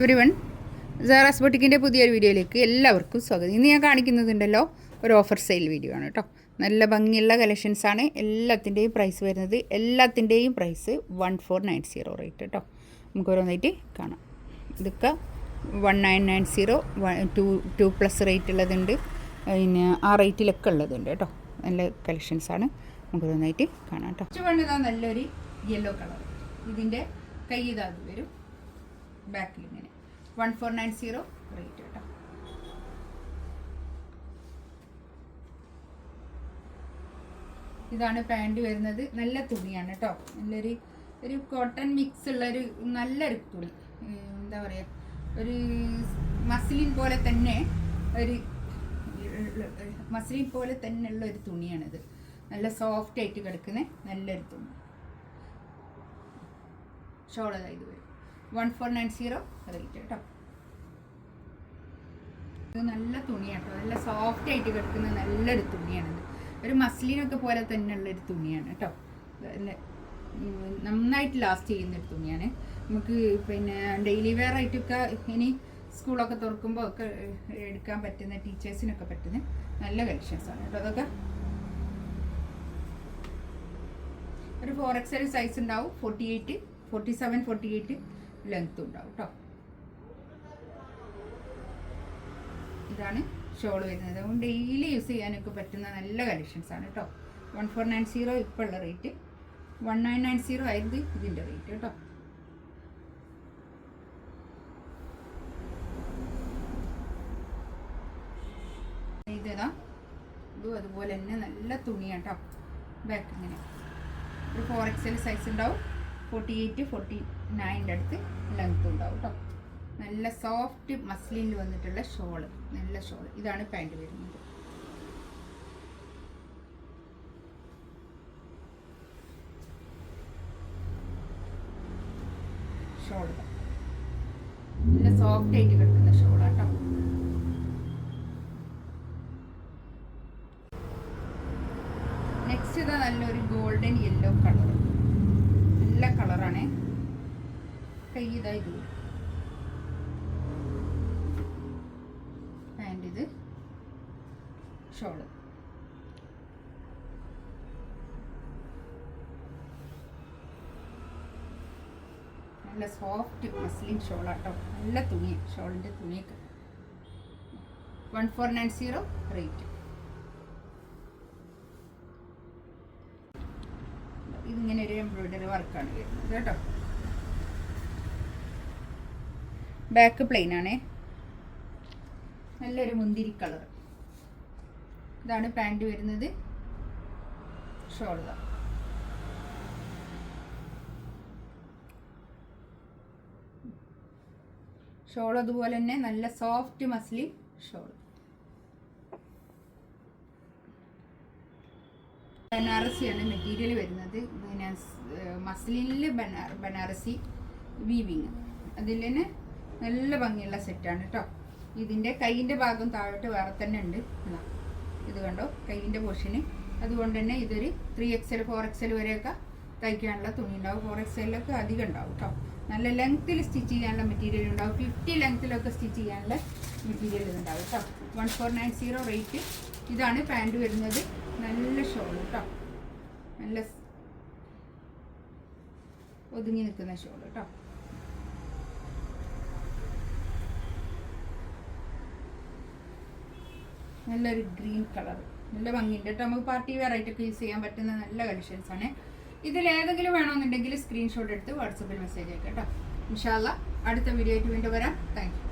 Everyone, Sara's ബൊട്ടിക്കിൻ്റെ പുതിയൊരു വീഡിയോയിലേക്ക് എല്ലാവർക്കും സ്വാഗതം. ഇന്ന് ഞാൻ കാണിക്കുന്നതുണ്ടല്ലോ ഒരു ഓഫർ സെയിൽ വീഡിയോ ആണ് കേട്ടോ. നല്ല ഭംഗിയുള്ള കളക്ഷൻസാണ്. എല്ലാത്തിൻ്റെയും പ്രൈസ് വരുന്നത് 1490 റേറ്റ് കേട്ടോ. നമുക്ക് ഓരോന്നായിട്ട് കാണാം. ഇതൊക്കെ 1990 2+ റേറ്റ് ഉള്ളതുണ്ട്, പിന്നെ ആ റേറ്റിലൊക്കെ ഉള്ളതുണ്ട് കേട്ടോ. നല്ല കളക്ഷൻസാണ്. നമുക്ക് ഓരോന്നായിട്ട് കാണാം കേട്ടോ. ചുവന്നതാ നല്ലൊരു യെല്ലോ കളർ. ഇതിൻ്റെ കൈ ഇതാത് വരും, ബാക്കിൽ ഇങ്ങനെ 1490 റേറ്റ് കേട്ടോ. ഇതാണ് പാൻറ് വരുന്നത്. നല്ല തുണിയാണ് കേട്ടോ. ഒരു കോട്ടൺ മിക്സ് ഉള്ളൊരു നല്ലൊരു തുണി. എന്താ പറയുക, ഒരു മസ്ലിൻ പോലെ തന്നെ ഉള്ള ഒരു തുണിയാണിത്. നല്ല സോഫ്റ്റ് ആയിട്ട് കിടക്കുന്ന നല്ലൊരു തുണി. ഷോളതായത് വരും 1490 റേറ്റ് കേട്ടോ. ഇത് നല്ല തുണിയാണ് കേട്ടോ. നല്ല സോഫ്റ്റ് ആയിട്ട് കിടക്കുന്ന നല്ലൊരു തുണിയാണിത്. ഒരു മസ്ലിനൊക്കെ പോലെ തന്നെയുള്ളൊരു തുണിയാണ് കേട്ടോ. നന്നായിട്ട് ലാസ്റ്റ് ചെയ്യുന്നൊരു തുണിയാണ്. നമുക്ക് പിന്നെ ഡെയിലി വെയർ ആയിട്ടൊക്കെ ഇനി സ്കൂളൊക്കെ തുറക്കുമ്പോൾ ഒക്കെ എടുക്കാൻ പറ്റുന്ന, ടീച്ചേഴ്സിനൊക്കെ പറ്റുന്ന നല്ല കളക്ഷൻസാണ് കേട്ടോ. അതൊക്കെ ഒരു 4XL സൈസ് ഉണ്ടാവും. 47, 48 ലെങ്ത്തും ഉണ്ടാവും കേട്ടോ. ഇതാണ് ഷോൾ വരുന്നത്. അതുകൊണ്ട് ഡെയിലി യൂസ് ചെയ്യാനൊക്കെ പറ്റുന്ന നല്ല കളക്ഷൻസാണ് കേട്ടോ. 1490 ഇപ്പോൾ ഉള്ള റേറ്റ്. 1990 ആയിരുന്നു ഇതിൻ്റെ റേറ്റ് കേട്ടോ. ഇതാ, ഇതും അതുപോലെ തന്നെ നല്ല തുണിയാണ് കേട്ടോ. ബാക്ക് ഇങ്ങനെ ഒരു 4XL സൈസ് ഉണ്ടാവും. 48, 49 അടുത്ത് ലെങ്ത് ഉണ്ടാവും കേട്ടോ. നല്ല സോഫ്റ്റ് മസ്ലിനിൽ വന്നിട്ടുള്ള ഷോള്, നല്ല ഷോള്. ഇതാണ് പാൻറ് വരുന്നത്. ഷോള് നല്ല സോഫ്റ്റ് ആയിട്ട് കിടക്കുന്ന ഷോളാട്ടോ. നെക്സ്റ്റ് ഇതാ നല്ലൊരു ഗോൾഡൻ യെല്ലോ കളർ. നല്ല കളറാണ്. കൈ ഇതാ ഇത് പാൻറ്, ഇത് ഷോള്. നല്ല സോഫ്റ്റ് മസ്ലിൻ ഷോളാട്ടോ. നല്ല തുണിയാണ് ഷോളിൻ്റെ തുണിയൊക്കെ. 1490 റേറ്റ്. ഇതിങ്ങനെ ഒരു എംബ്രോയിഡറി വർക്കാണ് വരുന്നത് കേട്ടോ. ബാക്ക് പ്ലെയിൻ ആണേ. നല്ലൊരു മുന്തിരി കളർ. ഇതാണ് പാൻറ് വരുന്നത്. ഷോൾ ഇതാ. ഷോൾ അതുപോലെ തന്നെ നല്ല സോഫ്റ്റ് മസ്ലിൻ ഷോൾ. ബനാറസിയാണ് മെറ്റീരിയൽ വരുന്നത്. പിന്നെ മസ്ലിനിൽ ബനാറസി വീവിങ്. അതിൽ തന്നെ നല്ല ഭംഗിയുള്ള സെറ്റാണ് കേട്ടോ. ഇതിൻ്റെ കൈയിൻ്റെ ഭാഗം താഴോട്ട് വേറെ തന്നെ ഉണ്ട്. ഇത് കണ്ടോ, കൈയിൻ്റെ പോർഷന്. അതുകൊണ്ട് തന്നെ ഇതൊരു 3XL 4XL വരെയൊക്കെ തയ്ക്കാനുള്ള തുണി ഉണ്ടാവും. 4XLൊക്കെ അധികം ഉണ്ടാവും കേട്ടോ. നല്ല ലെങ്ത്തിൽ സ്റ്റിച്ച് ചെയ്യാനുള്ള മെറ്റീരിയൽ ഉണ്ടാവും. 50 ലെങ്ത്തിലൊക്കെ സ്റ്റിച്ച് ചെയ്യാനുള്ള മെറ്റീരിയൽ ഇതുണ്ടാവും കേട്ടോ. 1490 റേറ്റ്. ഇതാണ് പാൻറ് വരുന്നത്. നല്ല ഷോൾ കേട്ടോ. നല്ല ഒതുങ്ങി നിൽക്കുന്ന ഷോൾ കേട്ടോ. നല്ലൊരു ഗ്രീൻ കളർ. നല്ല ഭംഗിയുണ്ട് കേട്ടോ. നമുക്ക് പാർട്ടി വെയർ ആയിട്ടൊക്കെ യൂസ് ചെയ്യാൻ പറ്റുന്ന നല്ല കളക്ഷൻസാണ്. ഇതിലേതെങ്കിലും വേണമെന്നുണ്ടെങ്കിൽ സ്ക്രീൻഷോട്ട് എടുത്ത് വാട്സപ്പിൽ മെസ്സേജ് അയക്കാം കേട്ടോ. ഇൻഷാ അല്ലാഹ് അടുത്ത വീഡിയോ ആയിട്ട് വീണ്ടും വരാം. Thank you.